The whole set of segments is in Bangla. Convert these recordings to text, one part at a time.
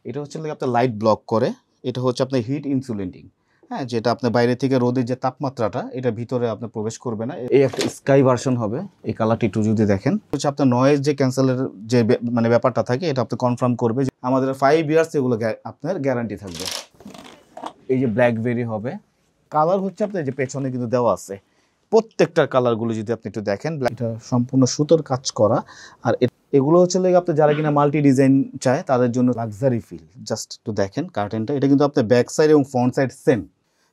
এটা হচ্ছে আপনার লাইট ব্লক করে, এটা হচ্ছে আপনার হিট ইনসুলেটিং। হ্যাঁ, যেটা আপনার বাইরে থেকে রোদের যে তাপমাত্রাটা এটা ভিতরে আপনার প্রবেশ করবে না। এই একটা স্কাই ভার্সন হবে, এই কালারটি একটু যদি দেখেন হচ্ছে আপনার নয়েজ যে ক্যান্সেলের যে মানে ব্যাপারটা থাকে এটা আপনি কনফার্ম করবে যে আমাদের 5 ইয়ার্স এগুলো আপনার গ্যারান্টি থাকবে। এই যে ব্ল্যাকবেরি হবে, কালার হচ্ছে আপনার যে পেছনে কিন্তু দেওয়া আছে প্রত্যেকটার কালারগুলো যদি আপনি একটু দেখেন, এটা সম্পূর্ণ সুতোর কাজ করা। আর এগুলো হচ্ছে আপনি যারা কিনা মাল্টি ডিজাইন চায় তাদের জন্য লাক্সারি ফিল। জাস্ট একটু দেখেন কার্টেনটা, এটা কিন্তু আপনার ব্যাক সাইড এবং ফ্রন্ট সাইড সেম।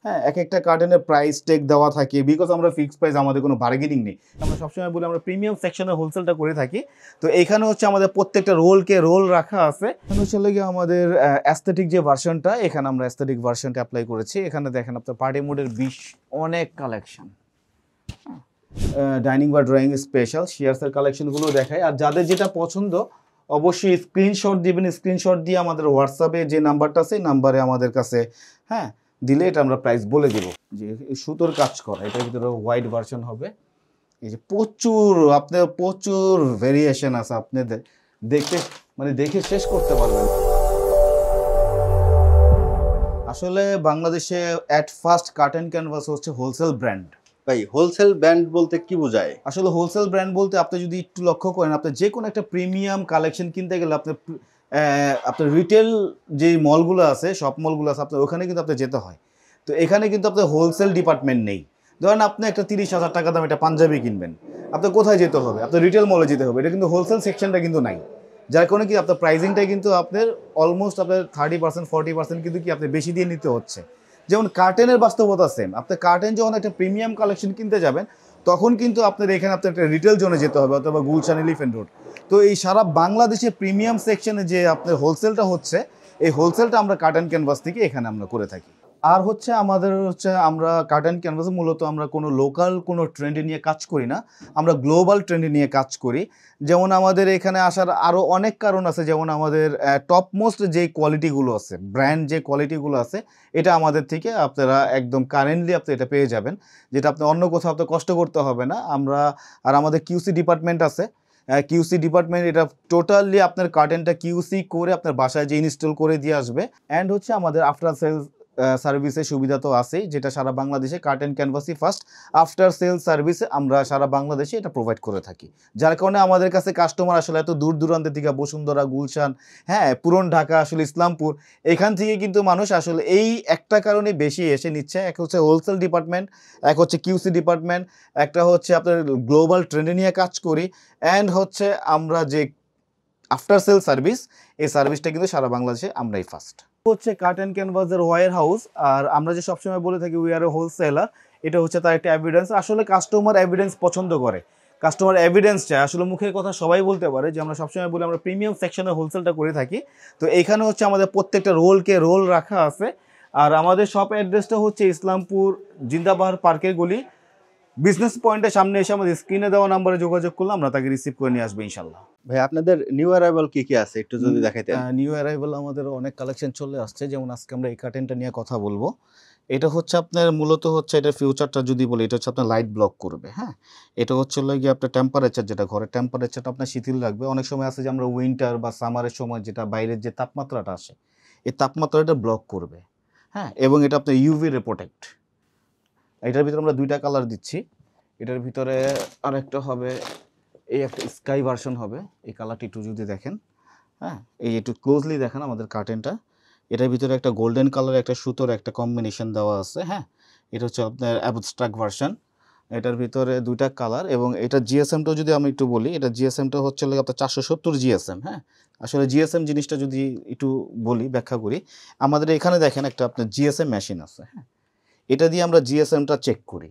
হ্যাঁ, এক একটা কার্টেনের প্রাইস টেক দেওয়া থাকে, বিকজ আমরা ফিক্সড প্রাইস, আমাদের কোনো বার্গেনিং নেই। আমরা সবসময় বলি আমরা প্রিমিয়াম সেকশনে হোলসেলটা করে থাকি। তো এখানে হচ্ছে আমাদের প্রত্যেকটা রোলকে রোল রাখা আছে। এখানে হচ্ছে আমাদের অ্যাস্থেটিক যে ভার্সনটা, এখানে আমরা অ্যাস্থেটিক ভার্সনটা অ্যাপ্লাই করেছি। এখানে দেখেন আপনার পার্টি মোডের অনেক কালেকশন, ডাইনিং বা ড্রয়িং স্পেশাল শেয়ার্সের কালেকশনগুলো দেখায়। আর যাদের যেটা পছন্দ অবশ্যই স্ক্রিনশট দিবেন, স্ক্রিনশট দিয়ে আমাদের হোয়াটসঅ্যাপে যে নাম্বারটা আছে নাম্বারে আমাদের কাছে হ্যাঁ দিলে এটা আমরা প্রাইস বলে দেব। যে সুতোর কাজ করা, এটার ভিতরে হোয়াইট ভার্সন হবে। এই যে প্রচুর ভেরিয়েশন আছে, আপনি দেখতে মানে দেখে শেষ করতে পারবেন। আসলে বাংলাদেশে অ্যাট ফার্স্ট কার্টেন ক্যানভাস হচ্ছে হোলসেল ব্র্যান্ড। ভাই হোলসেল ব্র্যান্ড বলতে কি বোঝায়? আসলে হোলসেল ব্র্যান্ড বলতে আপনি যদি একটু লক্ষ্য করেন, আপনি যে কোনো একটা প্রিমিয়াম কালেকশন কিনতে গেলে আপনার রিটেল যে মলগুলো আছে, শপ মলগুলো আছে, আপনার ওখানে কিন্তু আপনার যেতে হয়। তো এখানে কিন্তু আপনার হোলসেল ডিপার্টমেন্ট নেই। ধরেন আপনি একটা 30,000 টাকা দাম একটা পাঞ্জাবি কিনবেন, আপনার কোথায় যেতে হবে? আপনার রিটেল মলে যেতে হবে। এটা কিন্তু হোলসেল সেকশনটা কিন্তু নাই, যার কারণে কি আপনার প্রাইসিংটা কিন্তু আপনার অলমোস্ট আপনার 30% 40% কিন্তু কি আপনি বেশি দিয়ে নিতে হচ্ছে। যেমন কার্টেনের বাস্তবতা সেম। আপনি কার্টেন যখন একটা প্রিমিয়াম কালেকশন কিনতে যাবেন তখন কিন্তু আপনার এখানে আপনার একটা রিটেল জোনে যেতে হবে, অথবা গুলশান এলিফ্যান্ট রোড। তো এই সারা বাংলাদেশে প্রিমিয়াম সেকশনে যে আপনার হোলসেলটা হচ্ছে, এই হোলসেলটা আমরা কার্টেন ক্যানভাস থেকে এখানে আমরা করে থাকি। আর হচ্ছে আমাদের আমরা কার্টেন ক্যানভাসে মূলত আমরা কোনো লোকাল কোনো ট্রেন্ডে নিয়ে কাজ করি না, আমরা গ্লোবাল ট্রেন্ডে নিয়ে কাজ করি। যেমন আমাদের এখানে আসার আরও অনেক কারণ আছে, যেমন আমাদের টপমোস্ট যে কোয়ালিটিগুলো আছে, ব্র্যান্ড যে কোয়ালিটিগুলো আছে, এটা আমাদের থেকে আপনারা একদম কারেন্টলি আপনি এটা পেয়ে যাবেন, যেটা আপনি অন্য কোথাও আপনার কষ্ট করতে হবে না। আর আমাদের কিউসি ডিপার্টমেন্ট আছে। কিউসি ডিপার্টমেন্ট এটা টোটালি আপনার কার্টেনটা কিউসি করে আপনার বাসায় যে ইনস্টল করে দিয়ে আসবে। অ্যান্ড হচ্ছে আমাদের আফটার সেলস সার্ভিসের সুবিধা তো আছেই, যেটা সারা বাংলাদেশে কার্টেন ক্যানভাসই ফার্স্ট আফটার সেলস সার্ভিসে আমরা সারা বাংলাদেশে এটা প্রোভাইড করে থাকি। যার কারণে আমাদের কাছে কাস্টমার আসলে এত দূর দূরান্তের থেকে, বসুন্ধরা, গুলশান, হ্যাঁ পুরন ঢাকা, আসলে ইসলামপুর, এখান থেকে কিন্তু মানুষ আসলে এই একটা কারণে বেশি এসে নিচ্ছে। এক হচ্ছে হোলসেল ডিপার্টমেন্ট, এক হচ্ছে কিউসি ডিপার্টমেন্ট, একটা হচ্ছে আপনার গ্লোবাল ট্রেন্ডে নিয়ে কাজ করি, অ্যান্ড হচ্ছে আমরা যে আফটার সেল সার্ভিস, এই সার্ভিসটা কিন্তু সারা বাংলাদেশে আমরাই ফার্স্ট। হচ্ছে কার্টেন ক্যানভাসের ওয়্যার হাউস। আর আমরা যে সবসময় বলে থাকি উই আর এ হোলসেলার, এটা হচ্ছে তার একটা এভিডেন্স। আসলে কাস্টমার এভিডেন্স পছন্দ করে, কাস্টমার এভিডেন্স চায়। আসলে মুখের কথা সবাই বলতে পারে, যে আমরা সবসময় বলি আমরা প্রিমিয়াম সেকশনে হোলসেলটা করে থাকি। তো এখানে হচ্ছে আমাদের প্রত্যেকটা রোলকে রোল রাখা আছে। আর আমাদের শপ অ্যাড্রেসটা হচ্ছে ইসলামপুর জিন্দাবাহার পার্কের গলি, বিজনেস পয়েন্টের সামনে এসে আমাদের স্ক্রিনে দেওয়া নাম্বারে যোগাযোগ করলে আমরা তাকে রিসিভ করে নিয়ে আসবো ইনশাল্লাহ। ভাই আপনাদের নিউ অ্যারাইভাল কি কি আছে একটু যদি দেখাইতেন। নিউ অ্যারাইভাল আমাদের অনেক কালেকশন চলে আসছে, যেমন আজকে আমরা এই কার্টেনটা নিয়ে কথা বলবো। এটা হচ্ছে আপনার মূলত হচ্ছে এটার ফিউচারটা যদি বলি, এটা হচ্ছে আপনার লাইট ব্লক করবে। হ্যাঁ, এটা হচ্ছে গিয়ে আপনার টেম্পারেচার, যেটা ঘরের টেম্পারেচারটা আপনার শিথিল রাখবে। অনেক সময় আছে যে আমরা উইন্টার বা সামারের সময় যেটা বাইরের যে তাপমাত্রাটা আসে, এই তাপমাত্রাটা ব্লক করবে। হ্যাঁ, এবং এটা আপনার ইউভি রে প্রোটেক্ট। এটার ভিতরে আমরা দুইটা কালার দিচ্ছি। এটার ভিতরে আরেকটা হবে, এই একটা স্কাই ভার্সন হবে। এই কালারটি একটু যদি দেখেন, হ্যাঁ এই একটু ক্লোজলি দেখেন আমাদের কার্টেনটা, এটার ভিতরে একটা গোল্ডেন কালার একটা সুতোর একটা কম্বিনেশন দেওয়া আছে। হ্যাঁ, এটা হচ্ছে আপনার অ্যাবস্ট্রাক্ট ভার্সন। এটার ভিতরে দুইটা কালার, এবং এটা জিএসএমটাও যদি আমি একটু বলি, এটা জিএসএমটা হচ্ছে আপনার 470 জিএসএম। হ্যাঁ, আসলে জিএসএম জিনিসটা যদি একটু বলি, ব্যাখ্যা করি, আমাদের এখানে দেখেন একটা আপনার জিএসএম মেশিন আছে। হ্যাঁ, এটা দিয়ে আমরা জিএসএমটা চেক করি।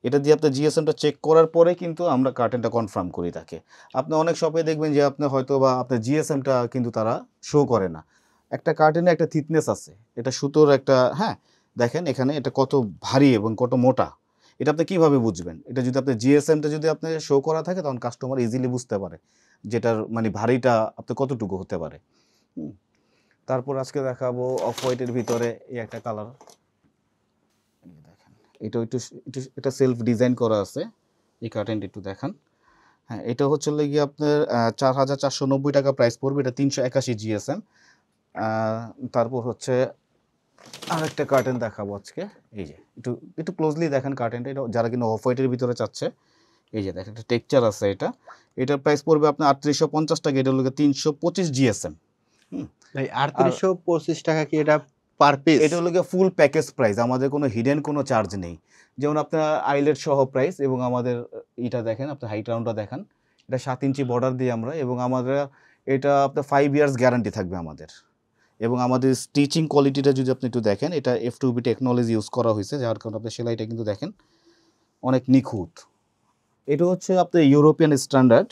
এটা দিয়ে আপনার জিএসএমটা চেক করার পরে কিন্তু আমরা কার্টেনটা কনফার্ম করি তাকে। আপনি অনেক শপে দেখবেন যে আপনি হয়তো বা আপনার জিএসএমটা কিন্তু তারা শো করে না। একটা কার্টেনে একটা থিকনেস আছে, এটা সুতোর একটা, হ্যাঁ দেখেন এখানে এটা কত ভারী এবং কত মোটা, এটা আপনি কীভাবে বুঝবেন? এটা যদি আপনার জিএসএমটা যদি আপনি শো করা থাকে, তখন কাস্টমার ইজিলি বুঝতে পারে যেটার মানে ভারীটা আপনার কতটুকু হতে পারে। তারপর আজকে দেখাবো অফ হোয়াইটের ভিতরে এই একটা কালার। এটা একটু এটা সেলফ ডিজাইন করা আছে, এই কার্টেনটা একটু দেখান। হ্যাঁ, এটা হচ্ছে গিয়ে আপনার 4,490 টাকা প্রাইস পড়বে। এটা 381 জিএসএম। তারপর হচ্ছে আরেকটা কার্টেন দেখাবো আজকে। এই যে একটু একটু ক্লোজলি দেখেন কার্টেনটা, এটা যারা কিনা অফ হোয়াইটের ভিতরে চাচ্ছে। এই যে দেখেন একটা টেক্সচার আছে, এটার প্রাইস পড়বে আপনার 3850 টাকা, এটা হলো 325 জিএসএম। ভাই 3825 টাকা কি এটা পার পিস? এটা হলো ফুল প্যাকেজ প্রাইস, আমাদের কোনো হিডেন কোনো চার্জ নেই। যেমন আপনার আইলেট সহ প্রাইস, এবং আমাদের এটা দেখেন, আপনার হাইট রাউন্ডটা দেখেন, এটা 7 ইঞ্চি বর্ডার দিই আমরা, এবং আমাদের এটা আপনার 5 ইয়ার্স গ্যারান্টি থাকবে আমাদের। এবং আমাদের স্টিচিং কোয়ালিটিটা যদি আপনি একটু দেখেন, এটা F2B টেকনোলজি ইউজ করা হয়েছে, যার কারণে আপনার সেলাইটা কিন্তু দেখেন অনেক নিখুঁত। এটা হচ্ছে আপনার ইউরোপিয়ান স্ট্যান্ডার্ড।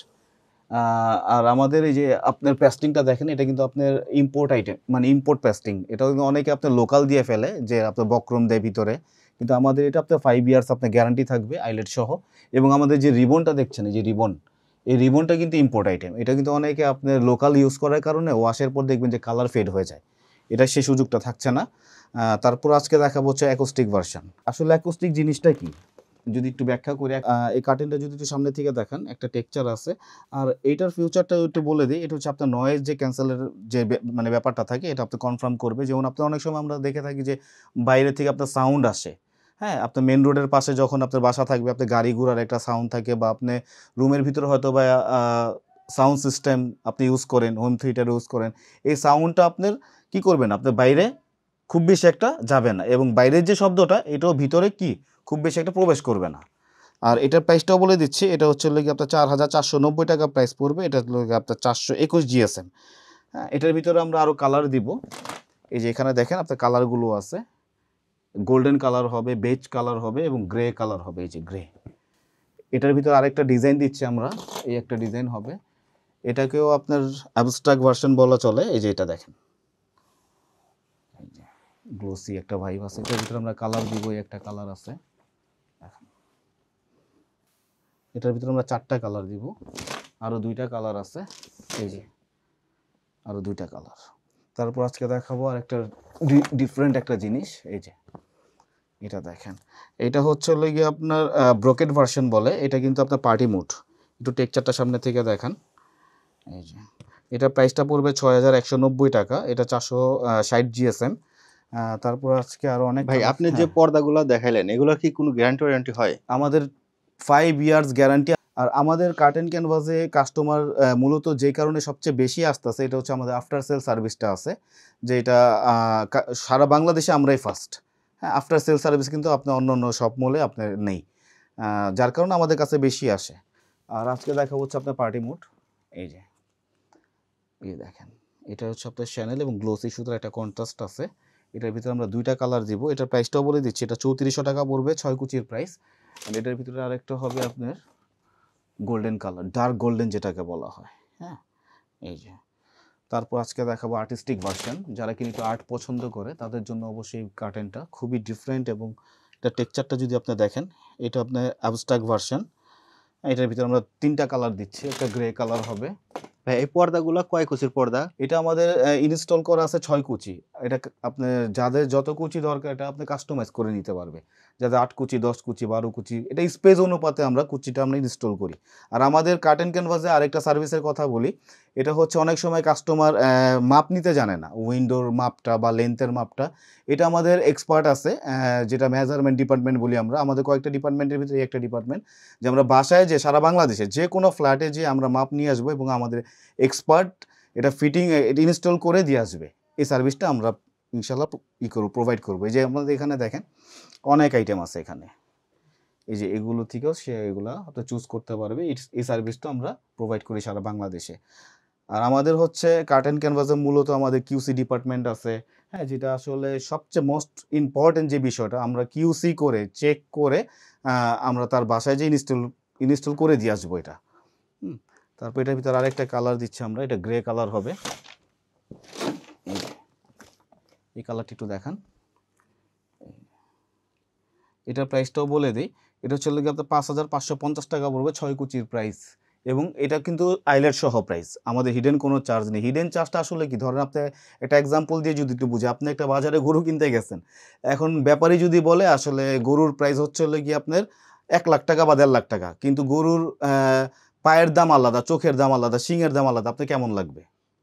আর আমাদের এই যে আপনার পেস্টিংটা দেখেন, এটা কিন্তু আপনার ইম্পোর্ট আইটেম, মানে ইম্পোর্ট পেস্টিং। এটা কিন্তু অনেকে আপনার লোকাল দিয়ে ফেলে, যে আপনার বক্রম দেয় ভিতরে, কিন্তু আমাদের এটা আপনার 5 ইয়ার্স আপনার গ্যারান্টি থাকবে আইলেট সহ। এবং আমাদের যে রিবনটা দেখছেন, এই যে রিবন, এই রিবনটা কিন্তু ইম্পোর্ট আইটেম। এটা কিন্তু অনেকে আপনার লোকাল ইউজ করার কারণে ওয়াশের পর দেখবেন যে কালার ফেড হয়ে যায়, এটা সেই সুযোগটা থাকছে না। তারপর আজকে দেখাবো হচ্ছে অ্যাকোস্টিক ভার্সন। আসলে অ্যাকোস্টিক জিনিসটা কি যদি একটু ব্যাখ্যা করি, এই কার্টেনটা যদি একটু সামনে থেকে দেখেন, একটা টেক্সচার আছে। আর এইটার ফিউচারটা একটু বলে দিই, এটা হচ্ছে আপনার নয়েজ যে ক্যান্সেলের যে মানে ব্যাপারটা থাকে, এটা আপনি কনফার্ম করবে। যেমন আপনার অনেক সময় আমরা দেখে থাকি যে বাইরে থেকে আপনার সাউন্ড আসে, হ্যাঁ, আপনার মেন রোডের পাশে যখন আপনার বাসা থাকবে, আপনার গাড়ি ঘোড়ার একটা সাউন্ড থাকে, বা আপনি রুমের ভিতরে হয়তো বা সাউন্ড সিস্টেম আপনি ইউজ করেন, হোম থিয়েটার ইউজ করেন, এই সাউন্ডটা আপনার কি করবেন, আপনার বাইরে খুব বেশি একটা যাবে না, এবং বাইরের যে শব্দটা এটাও ভিতরে কি খুব বেশি একটা প্রবেশ করবে না। আর এটার প্রাইসটাও বলে দিচ্ছি, এটা হচ্ছে আপনার 4490 টাকা প্রাইস পড়বে। এটা আপনার 421 জিএসএম। হ্যাঁ, এটার ভিতরে আমরা আরও কালার দিব। এই যে এখানে দেখেন আপনার কালারগুলো আছে, গোল্ডেন কালার হবে, বেজ কালার হবে, এবং গ্রে কালার হবে। এই যে গ্রে, এটার ভিতরে আরেকটা ডিজাইন দিচ্ছি আমরা, এই একটা ডিজাইন হবে, এটাকেও আপনার অ্যাবস্ট্রাক্ট ভার্সন বলা চলে। এই যে এটা দেখেন, গ্লোসি একটা ভাইব আছে, এটার ভিতরে আমরা কালার দিব, একটা কালার আছে, এটার ভিতরে আমরা 4টা কালার দিব, আরও 2টা কালার আছে, এই যে আরও 2টা কালার। তারপর আজকে দেখাবো আর একটা ডিফারেন্ট একটা জিনিস। এই যে এটা দেখেন, এটা হচ্ছে গিয়ে আপনার ব্রোকেট ভার্সন বলে, এটা কিন্তু আপনার পার্টি মুড। একটু টেক্সচারটা সামনে থেকে দেখান। এই যে এটা প্রাইসটা পড়বে 6190 টাকা, এটা 460 জিএসএম। তারপর আজকে আরও অনেক। ভাই আপনি যে পর্দাগুলো দেখাইলেন, এগুলো কি কোনো গ্যারান্টি ওয়ারেন্টি হয়? আমাদের 5 ইয়ার্স গ্যারান্টি। আর আমাদের কার্টেন ক্যানভাসে কাস্টমার মূলত যে কারণে সবচেয়ে বেশি আসতেছে, এটা হচ্ছে আমাদের আফটার সেল সার্ভিসটা আছে, যে এটা সারা বাংলাদেশে আমরাই ফার্স্ট। হ্যাঁ, আফটার সেল সার্ভিস কিন্তু আপনার অন্য অন্য সব মলে আপনার নেই, যার কারণে আমাদের কাছে বেশি আসে। আর আজকে দেখা হচ্ছে আপনার পার্টি মুড। এই যে এই দেখেন, এটা হচ্ছে আপনার শ্যানেল এবং গ্লোসি সুতার একটা কন্ট্রাস্ট আছে। এটার ভিতরে আমরা 2টা কালার দিব। এটার প্রাইসটাও বলে দিচ্ছি, এটা 3400 টাকা পড়বে, 6 কুচির প্রাইস। আর এটার ভিতরে আরেকটা হবে আপনার গোল্ডেন কালার, ডার্ক গোল্ডেন যেটাকে বলা হয়। হ্যাঁ, এই যে। তারপর আজকে দেখাবো আর্টিস্টিক ভার্সন, যারা কিন্তু আর্ট পছন্দ করে তাদের জন্য অবশ্যই কার্টেনটা খুবই ডিফারেন্ট। এবং এটা টেক্সচারটা যদি আপনি দেখেন, এটা আপনার অ্যাবস্ট্রাক্ট ভার্সন। এটার ভিতরে আমরা 3টা কালার দিচ্ছি, একটা গ্রে কালার হবে। ভাই এই পর্দাগুলো কয় কুচির পর্দা? এটা আমাদের ইনস্টল করা আছে 6 কুচি। এটা আপনার যাদের যত কুচি দরকার, এটা আপনি কাস্টমাইজ করে নিতে পারবে। যাদের 8 কুচি, 10 কুচি, 12 কুচি, এটা স্পেস অনুপাতে আমরা কুচিটা আমরা ইনস্টল করি। আর আমাদের কার্টেন ক্যানভাসে আরেকটা সার্ভিসের কথা বলি, এটা হচ্ছে অনেক সময় কাস্টমার মাপ নিতে জানে না, উইন্ডোর মাপটা বা লেন্থের মাপটা। এটা আমাদের এক্সপার্ট আছে, যেটা মেজারমেন্ট ডিপার্টমেন্ট বলি আমরা। আমাদের কয়েকটা ডিপার্টমেন্টের ভিতরে একটা ডিপার্টমেন্ট, যে আমরা বাসায় যে সারা বাংলাদেশে যে কোনো ফ্ল্যাটে যে আমরা মাপ নিয়ে আসবো, এবং আমাদের এক্সপার্ট এটা ফিটিং এটা ইনস্টল করে দিয়ে আসবে। এই সার্ভিসটা আমরা ইনশাল্লাহ প্রোভাইড করবো। এই যে আমাদের এখানে দেখেন অনেক আইটেম আছে এখানে, এই যে এগুলো থেকেও সে এগুলো আপনি চুজ করতে পারবে। এই সার্ভিসটা আমরা প্রোভাইড করি সারা বাংলাদেশে। আর আমাদের হচ্ছে কার্টেন ক্যানভাসে মূলত আমাদের কিউসি ডিপার্টমেন্ট আছে, হ্যাঁ, যেটা আসলে সবচেয়ে মোস্ট ইম্পর্টেন্ট যে বিষয়টা, আমরা কিউসি করে চেক করে আমরা তার বাসায় যে ইনস্টল করে দিয়ে আসবো এটা। তারপর এটার ভিতরে আরেকটা কালার দিচ্ছি আমরা, এটা গ্রে কালার হবে। এই কালারটি একটু দেখান। এটার প্রাইসটাও বলে দিই, এটা হচ্ছে আপনার 5550 টাকা পড়বে, 6 কুচির প্রাইস। এবং এটা কিন্তু আইলেট সহ প্রাইস, আমাদের হিডেন কোনো চার্জ নেই। হিডেন চার্জটা আসলে কি, ধরেন আপনি একটা এক্সাম্পল দিয়ে যদি একটু বুঝে, আপনি একটা বাজারে গরু কিনতে গেছেন, এখন ব্যাপারী যদি বলে আসলে গরুর প্রাইস হচ্ছে কি আপনার 1 লাখ টাকা বা 1.5 লাখ টাকা, কিন্তু গরুর পায়ের দাম আলাদা, চোখের দাম আলাদা, শিংয়ের দাম আলাদা, আপনি কেমন লাগবে?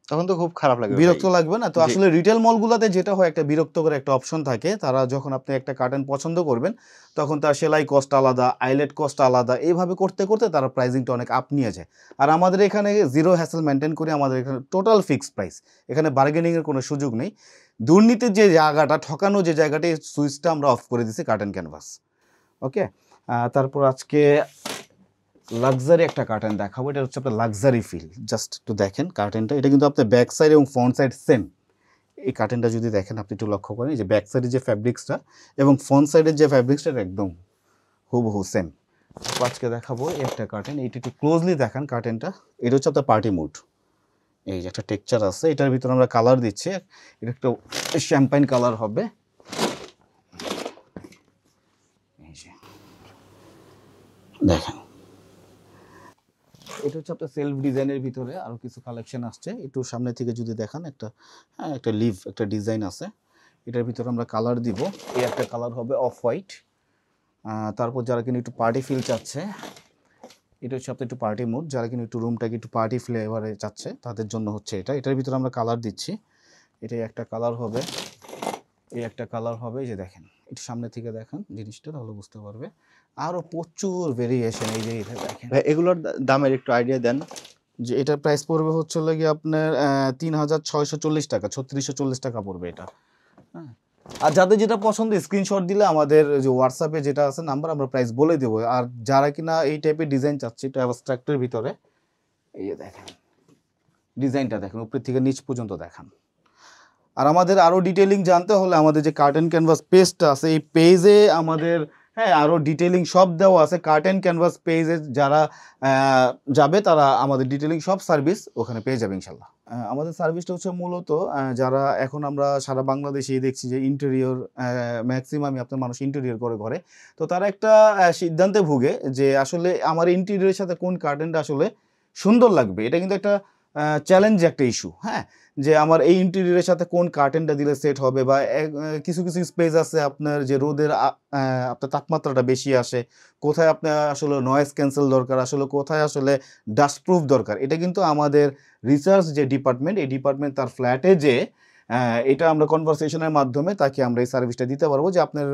তখন তো খুব খারাপ লাগবে বিরক্ত ভাই। লাগবে না? তো জি। আসলে রিটেল মলগুলাতে যেটা হয় একটা বিরক্তকর একটা অপশন থাকে। তারা যখন আপনি একটা কার্টেন পছন্দ করবেন, তখন তার সেলাই কস্ট আলাদা, আইলেট কস্ট আলাদা। এভাবে করতে, করতে তারা প্রাইজিংটা অনেক আপ নিয়ে যায়। আর আমাদের এখানে জিরো হ্যাসেল মেইনটেইন করে আমাদের এখানে টোটাল ফিক্সড প্রাইস। এখানে বার্গেনিং এর কোনো সুযোগ নেই। দুর্নীতির যে জায়গাটা, ঠকানো যে জায়গাটা, এই সুইচটা আমরা অফ করে দিছি কার্টেন ক্যানভাস। ওকে? তারপর আজকে লাক্সারি একটা কার্টেন দেখাবো। এটা হচ্ছে আপনার লাক্সারি ফিল। জাস্ট একটু দেখেন কার্টেনটা। এটা কিন্তু আপনার ব্যাক সাইড এবং ফ্রন্ট সাইড সেম। এই কার্টেনটা যদি দেখেন আপনি একটু লক্ষ্য করেন, এই যে ব্যাক সাইডের যে ফ্যাব্রিক্সটা এবং ফ্রন্ট সাইডের যে ফ্যাব্রিক্সটা একদম হুবহু সেম। আজকে দেখাবো এই একটা কার্টেন। এইটা একটু ক্লোজলি দেখান কার্টেনটা। এটা হচ্ছে আপনার পার্টি মুড। এই যে একটা টেক্সচার আছে, এটার ভিতরে আমরা কালার দিচ্ছি। এটা একটা শ্যাম্পাইন কালার হবে। এই যে দেখেন, এটা হচ্ছে আপনার সেলফ ডিজাইনের ভিতরে আরও কিছু কালেকশন আসছে। একটু সামনে থেকে যদি দেখান, একটা লিভ একটা ডিজাইন আছে। এটার ভিতরে আমরা কালার দিব। এই একটা কালার হবে অফ হোয়াইট। তারপর যারা কিনা একটু পার্টি ফিল চাচ্ছে, এটা হচ্ছে আপনার একটু পার্টি মুড। যারা কিনা একটু রুমটাকে একটু পার্টি ফ্লেভারে চাচ্ছে তাদের জন্য হচ্ছে এটা। এটার ভিতরে আমরা কালার দিচ্ছি। এটাই একটা কালার হবে, এই একটা কালার হবে। এই যে দেখেন, একটু সামনে থেকে দেখান জিনিসটা, তাহলে বুঝতে পারবে। আরও প্রচুর ভেরিয়েশন। এই যে এটা দেখেন ভাই এগুলোর দামের একটু আইডিয়া দেন। যে এটার প্রাইস পড়বে হচ্ছে গিয়ে আপনার ৩,৬৪০ টাকা, ৩৬৪০ টাকা পড়বে এটা। হ্যাঁ, আর যাদের যেটা পছন্দ স্ক্রিনশট দিলে আমাদের যে হোয়াটসঅ্যাপে যেটা আছে নাম্বার, আমরা প্রাইস বলে দেবো। আর যারা কিনা এই টাইপের ডিজাইন চাচ্ছে একটু অ্যাবস্ট্রাক্টের ভিতরে, এই যে দেখেন ডিজাইনটা দেখেন, উপর থেকে নিচ পর্যন্ত দেখান। আর আমাদের আরও ডিটেইলিং জানতে হলে আমাদের যে কার্টেন ক্যানভাস পেজটা আছে, এই পেজে আমাদের আরও ডিটেইলিং সব দেওয়া আছে। কার্টেন ক্যানভাস পেজে যারা যাবে তারা আমাদের ডিটেইলিং সব সার্ভিস ওখানে পেয়ে যাবে ইনশাল্লাহ। আমাদের সার্ভিসটা হচ্ছে মূলত যারা এখন আমরা সারা বাংলাদেশেই দেখছি যে ইন্টেরিয়র ম্যাক্সিমামই আপনার মানুষ ইন্টেরিয়র করে ঘরে। তো তারা একটা সিদ্ধান্তে ভুগে যে আসলে আমার ইন্টেরিয়রের সাথে কোন কার্টেনটা আসলে সুন্দর লাগবে। এটা কিন্তু একটা চ্যালেঞ্জ, একটা ইস্যু। হ্যাঁ, যে আমার এই ইন্টেরিয়রের সাথে কোন কার্টেনটা দিলে সেট হবে, বা কিছু কিছু স্পেস আছে আপনার যে রোদের আপনার তাপমাত্রাটা বেশি আসে, কোথায় আপনার আসলে নয়েজ ক্যান্সেল দরকার, আসলে কোথায় আসলে ডাস্ট প্রুফ দরকার। এটা কিন্তু আমাদের রিসার্চ যে ডিপার্টমেন্ট, এই ডিপার্টমেন্ট তার ফ্ল্যাটে যে এটা আমরা কনভারসেশনের মাধ্যমে তাকে আমরা এই সার্ভিসটা দিতে পারবো যে আপনার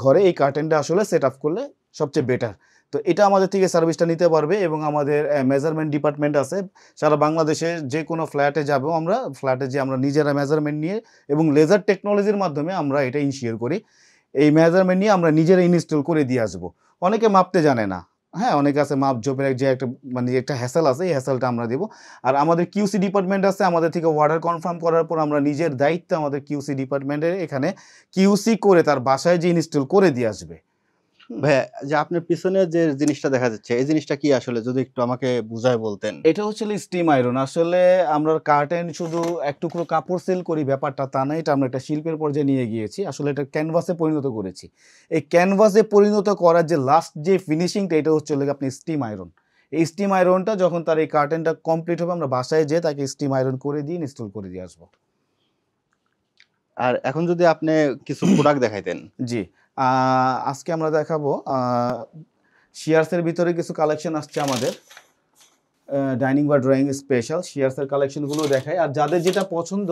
ঘরে এই কার্টেনটা আসলে সেট আপ করলে সবচেয়ে বেটার। তো এটা আমাদের থেকে সার্ভিসটা নিতে পারবে। এবং আমাদের মেজারমেন্ট ডিপার্টমেন্ট আছে সারা বাংলাদেশে। যে কোনো ফ্ল্যাটে যাবো আমরা, ফ্ল্যাটে যে আমরা নিজেরা মেজারমেন্ট নিয়ে এবং লেজার টেকনোলজির মাধ্যমে আমরা এটা ইনশিওর করি। এই মেজারমেন্ট নিয়ে আমরা নিজেরা ইনস্টল করে দিয়ে আসবো। অনেকে মাপতে জানে না। হ্যাঁ, অনেকে আছে মাপ জোপের যে একটা হ্যাসেল আছে, এই হ্যাসেলটা আমরা দেবো। আর আমাদের কিউসি ডিপার্টমেন্ট আছে, আমাদের থেকে অর্ডার কনফার্ম করার পর আমরা নিজের দায়িত্বে আমাদের কিউসি ডিপার্টমেন্টের এখানে কিউসি করে তার বাসায় যে ইনস্টল করে দিয়ে আসবে। ভাই যে আপনার পিছনে যে জিনিসটা দেখা যাচ্ছে, এই জিনিসটা কি আসলে যদি একটু আমাকে বুঝায় বলতেন। এটা হচ্ছে স্টিম আয়রন। আসলে আমরা কার্টেন শুধু এক টুকরো কাপড় সেল করি ব্যাপারটা তা না, এটা আমরা একটা শিল্পের পর্যায়ে নিয়ে গিয়েছি। আসলে এটা ক্যানভাসে পরিণত করেছি। এই ক্যানভাসে পরিণত করার যে লাস্ট যে ফিনিশিংটা, এটা হচ্ছে আপনি স্টিম আয়রন। এই স্টিম আয়রনটা যখন তার এই কার্টেনটা কমপ্লিট হবে, আমরা বাসায় যেয়ে তাকে স্টিম আয়রন করে দিয়ে ইনস্টল করে দিয়ে আসবো। আর এখন যদি আপনি কিছু প্রোডাক্ট দেখাইতেন। জি, আজকে আমরা দেখাবো শিয়ার্সের ভিতরে কিছু কালেকশন আসছে আমাদের। ডাইনিং বা ড্রয়িং স্পেশাল শিয়ার্সের কালেকশনগুলো দেখাই। আর যাদের যেটা পছন্দ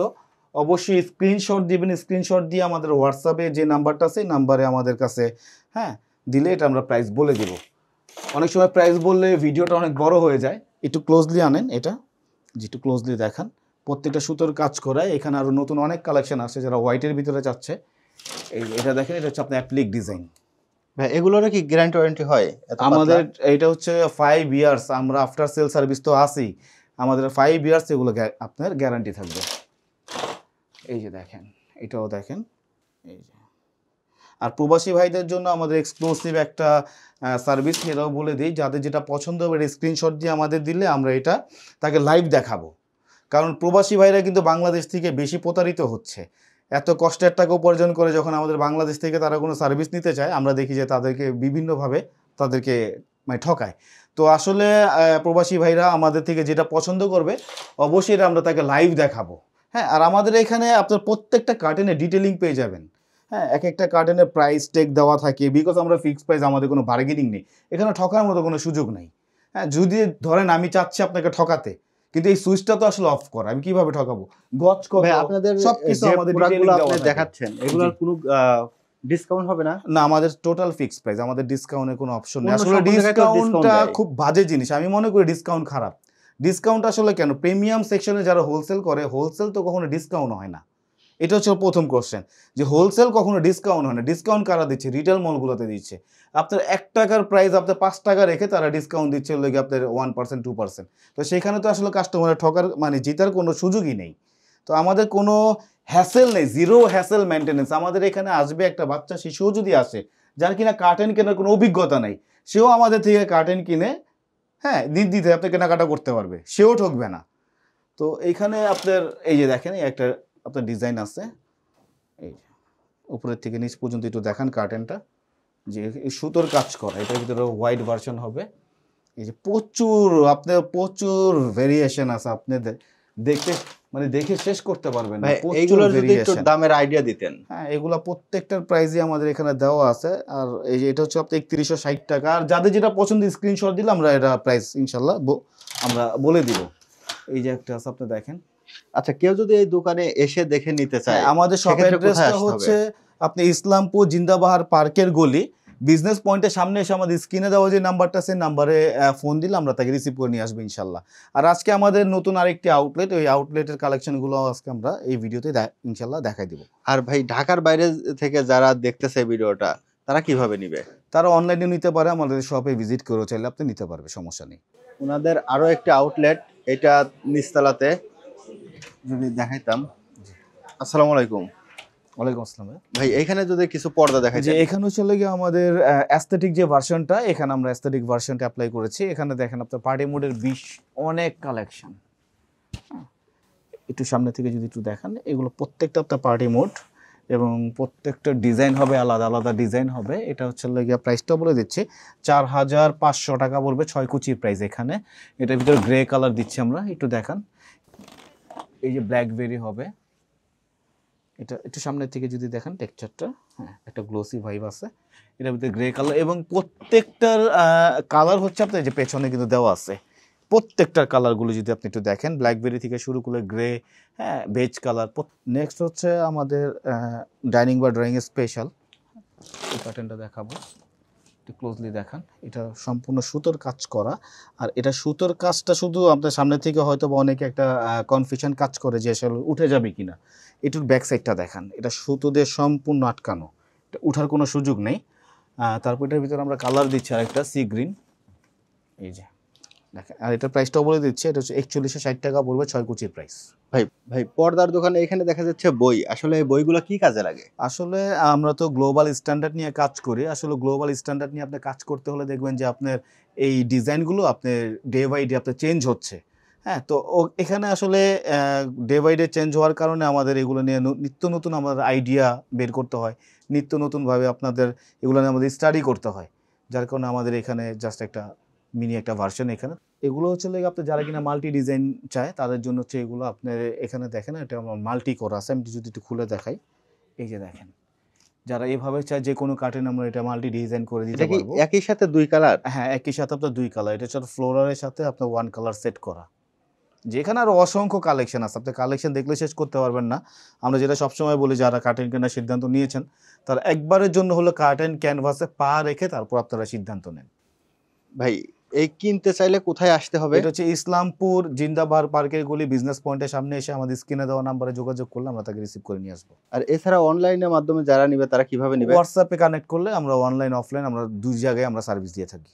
অবশ্যই স্ক্রিনশট দিবেন। স্ক্রিনশট দিয়ে আমাদের হোয়াটসঅ্যাপে যে নাম্বারটা আছে, নাম্বারে আমাদের কাছে দিলে এটা আমরা প্রাইস বলে দেব। অনেক সময় প্রাইস বললে ভিডিওটা অনেক বড় হয়ে যায়। একটু ক্লোজলি আনেন, এটা একটু ক্লোজলি দেখান। প্রত্যেকটা সুতোর কাজ করায়। এখানে আরও নতুন অনেক কালেকশন আছে যারা হোয়াইটের ভিতরে চাচ্ছে। এটা দেখেন, এটা হচ্ছে আপনার অ্যাপ্লিক ডিজাইন। ভাই এগুলোর কি গ্যারান্টি ওয়ারেন্টি হয়? আমাদের এটা হচ্ছে 5 ইয়ার্স। আমরা আফটার সেল সার্ভিস তো আছি, আমাদের 5 ইয়ার্স এগুলো আপনার গ্যারান্টি থাকবে। এই যে দেখেন, এটাও দেখেন। এই যে, আর প্রবাসী ভাইদের জন্য আমাদের এক্সক্লুসিভ একটা সার্ভিস, এটাও বলে দিই, যাদের যেটা পছন্দ হবে স্ক্রিনশট দিয়ে আমাদের দিলে আমরা এটা তাকে লাইভ দেখাবো। কারণ প্রবাসী ভাইরা কিন্তু বাংলাদেশ থেকে বেশি প্রতারিত হচ্ছে। এত কষ্টের টাকা উপার্জন করে যখন আমাদের বাংলাদেশ থেকে তারা কোনো সার্ভিস নিতে চায়, আমরা দেখি যে তাদেরকে বিভিন্নভাবে তাদেরকে ঠকায়। তো আসলে প্রবাসী ভাইরা আমাদের থেকে যেটা পছন্দ করবে অবশ্যই আমরা তাকে লাইভ দেখাবো। হ্যাঁ, আর আমাদের এখানে আপনার প্রত্যেকটা কার্টেনে ডিটেলিং পেয়ে যাবেন। হ্যাঁ, এক একটা কার্টেনের প্রাইস টেক দেওয়া থাকে, বিকজ আমরা ফিক্সড প্রাইস, আমাদের কোনো বার্গেনিং নেই। এখানে ঠকার মতো কোনো সুযোগ নেই। হ্যাঁ, যদি ধরেন আমি চাচ্ছি আপনাকে ঠকাতে, কিন্তু এই সুইচটা তো আসলে অফ করা, আমি কিভাবে ঠকাবো? গজ কত, ভাই আপনাদের সবকিছু যে আমাদের প্রোডাক্টগুলো ডিটেইলিং আপনি দেওয়া থাকে। দেখাচ্ছেন এগুলোর জি। কোনো ডিসকাউন্ট হবে না? না, আমাদের টোটাল ফিক্সড প্রাইস, আমাদের ডিসকাউন্টের কোনো অপশন নেই। অন্য আসলে সকল জায়গায় তো ডিসকাউন্ট ডিসকাউন্টটা দেয়। খুব বাজে জিনিস, আমি মনে করি ডিসকাউন্ট খারাপ। ডিসকাউন্ট আসলে কেন, প্রিমিয়াম সেকশনে যারা হোলসেল করে, হোলসেল তো কখনো ডিসকাউন্ট হয় না। এটা হচ্ছে প্রথম কোশ্চেন, যে হোলসেল কখনো ডিসকাউন্ট হয় না। ডিসকাউন্ট কারা দিচ্ছে? রিটেল মলগুলোতে দিচ্ছে। আপনার ১ টাকার প্রাইস আপনার ৫ টাকা রেখে তারা ডিসকাউন্ট দিচ্ছে হলো গিয়ে আপনার 1% 2%। তো সেখানে তো আসলে কাস্টমারের ঠকার মানে জেতার কোনো সুযোগই নেই। তো আমাদের কোনো হ্যাসেল নেই, জিরো হ্যাসেল মেইনটেন্যান্স। আমাদের এখানে আসবে একটা বাচ্চা শিশুও যদি আসে, যার কিনা কার্টেন কেনার কোনো অভিজ্ঞতা নাই, সেও আমাদের থেকে কার্টেন কিনে, হ্যাঁ, নির্দ্বিধায় আপনি কেনাকাটা করতে পারবে, সেও ঠকবে না। তো এইখানে আপনার এই যে দেখেন, এই একটা আপনার ডিজাইন আছে, এই যে উপরের থেকে নিচ পর্যন্ত একটু দেখান কার্টেনটা, যে এই সুতোর কাজ করা, এটার ভিতরে হোয়াইট ভার্সন হবে। এই যে প্রচুর ভেরিয়েশন আছে, আপনি দেখতে মানে দেখে শেষ করতে পারবেন না, ভাই প্রচুর এইগুলোর যদি একটু ভেরিয়েশন। দামের আইডিয়া দিতেন। হ্যাঁ, এগুলা প্রত্যেকটার প্রাইসই আমাদের এখানে দেওয়া আছে। আর এই যে এটা হচ্ছে আপনার ৩১৬০ টাকা। আর যাদের যেটা পছন্দ স্ক্রিনশট দিলে আমরা এটা প্রাইস ইনশাল্লাহ আমরা বলে দিব। এই যে একটা আছে, আপনি দেখেন। আচ্ছা, কেউ যদি এই দোকানে এসে দেখে নিতে চায়, হ্যাঁ, আমাদের শপ সেক্ষেত্রে কোথায় অ্যাড্রেসটা আসতে হবে? হচ্ছে আপনি ইসলামপুর জিন্দাবাহার পার্কের গলি, বিজনেস পয়েন্টের সামনে এসে আমাদের স্ক্রিনে দেওয়া যে নাম্বারটা আছে, নাম্বারে ফোন দিলে আমরা তাকে রিসিভ করে নিয়ে আসবো ইনশাল্লাহ। আর আজকে আমাদের নতুন আরেকটি আউটলেট, ওই আউটলেটের কালেকশনগুলো আজকে আমরা এই ভিডিওতে ইনশাল্লাহ দেখাই দিব। আর ভাই ঢাকার বাইরে থেকে যারা দেখতেছে ভিডিওটা, তারা কিভাবে নিবে? তারা অনলাইনে নিতে পারে, আমাদের শপে ভিজিট করে চাইলে আপনি নিতে পারবে, সমস্যা নেই। ওনাদের আরো একটা আউটলেট, এটা নিচতলাতে, যদি দেখাইতাম। আসসালামু আলাইকুম। ওয়ালাইকুম আসসালাম ভাই। ভাই এখানে যদি কিছু পর্দা দেখাই যে এখানে চলে গিয়ে আমাদের অ্যাস্থেটিক যে ভার্সনটা, এখানে আমরা অ্যাস্থেটিক ভার্সনটা অ্যাপ্লাই করেছি। এখানে দেখেন আপনার পার্টি মোডের অনেক কালেকশন। একটু সামনে থেকে যদি একটু দেখান, এগুলো প্রত্যেকটা আপনার পার্টি মোড, এবং প্রত্যেকটা ডিজাইন হবে আলাদা আলাদা ডিজাইন হবে। এটা হচ্ছে গিয়ে প্রাইসটা বলে দিচ্ছি, ৪৫০০ টাকা পড়বে ৬ কুচির প্রাইস। এখানে এটার ভিতরে গ্রে কালার দিচ্ছি আমরা, একটু দেখান। এই যে ব্ল্যাকবেরি হবে, এটা একটু সামনের থেকে যদি দেখেন টেক্সচারটা, হ্যাঁ, একটা গ্লোসি ভাইব আছে। এটার ভিতরে গ্রে কালার, এবং প্রত্যেকটার কালার হচ্ছে আপনার যে পেছনে কিন্তু দেওয়া আছে, প্রত্যেকটার কালারগুলো যদি আপনি একটু দেখেন, ব্ল্যাকবেরি থেকে শুরু করে গ্রে, হ্যাঁ, বেজ কালার। নেক্সট হচ্ছে আমাদের ডাইনিং বা ড্রয়িং স্পেশাল, এই প্যাটার্নটা দেখাবো, একটু ক্লোজলি দেখান। এটা সম্পূর্ণ সুতোর কাজ করা। আর এটা সুতোর কাজটা শুধু আপনার সামনে থেকে হয়তো বা অনেকে একটা কনফিউশন কাজ করে যে আসলে উঠে যাবে কিনা। এটার ব্যাক সাইডটা দেখান, এটা সুতো দিয়ে সম্পূর্ণ আটকানো, এটা উঠার কোনো সুযোগ নেই। তারপর এটার ভিতরে আমরা কালার দিচ্ছি আরেকটা সি গ্রিন, এই যে দেখেন। আর এটার প্রাইসটাও বলে দিচ্ছি, এটা হচ্ছে ৪১৬০ টাকা পড়বে ৬ কুচির প্রাইস। ভাই পর্দার দোকানে এখানে দেখা যাচ্ছে বই, আসলে এই বইগুলো কি কাজে লাগে? আসলে আমরা তো গ্লোবাল স্ট্যান্ডার্ড নিয়ে কাজ করি। আসলে গ্লোবাল স্ট্যান্ডার্ড নিয়ে আপনি কাজ করতে হলে দেখবেন যে আপনার এই ডিজাইনগুলো আপনার ডে বাই ডে আপনার চেঞ্জ হচ্ছে। হ্যাঁ, তো এখানে আসলে ডে বাই ডে চেঞ্জ হওয়ার কারণে আমাদের এগুলো নিয়ে নিত্য নতুন আমাদের আইডিয়া বের করতে হয়, নিত্য নতুনভাবে আপনাদের এগুলো নিয়ে আমাদের স্টাডি করতে হয়। যার কারণে আমাদের এখানে জাস্ট একটা মিনি একটা ভার্সন এখানে। এগুলো হচ্ছে লেগে আপনার যারা কিনা মাল্টি ডিজাইন চায় তাদের জন্য হচ্ছে এগুলো আপনার এখানে দেখেন, এটা আমার মাল্টি করা আছে। আমি যদি একটু খুলে দেখাই, এই যে দেখেন, যারা এভাবে চায় যে কোনো কার্টেন আমরা এটা মাল্টি ডিজাইন করে দিতে এটা কি পারবো। একই সাথে দুই কালার? হ্যাঁ, একই সাথে আপনার ২ কালার, এটা হচ্ছে ফ্লোরারের সাথে আপনার 1 কালার সেট করা। যেখানে আরো অসংখ্য কালেকশন আছে, আপনি কালেকশন দেখলে শেষ করতে পারবেন না। আমরা যেটা সবসময় বলি, যারা কার্টেন কেনার সিদ্ধান্ত নিয়েছেন তারা একবারের জন্য হলো কার্টেন ক্যানভাসে পা রেখে তারপর আপনারা সিদ্ধান্ত নেন। ভাই এই কিনতে চাইলে কোথায় আসতে হবে? এটা হচ্ছে ইসলামপুর জিন্দাবাহার পার্কের গলি, বিজনেস পয়েন্টের সামনে এসে আমাদের স্ক্রিনে দেওয়া নাম্বারে যোগাযোগ করলে আমরা তাকে রিসিভ করে নিয়ে আসবো। আর এছাড়া অনলাইনের মাধ্যমে যারা নিবে তারা কিভাবে নিবে? হোয়াটসঅ্যাপে কানেক্ট করলে আমরা অনলাইন অফলাইন আমরা ২ জায়গায় আমরা সার্ভিস দিয়ে থাকি।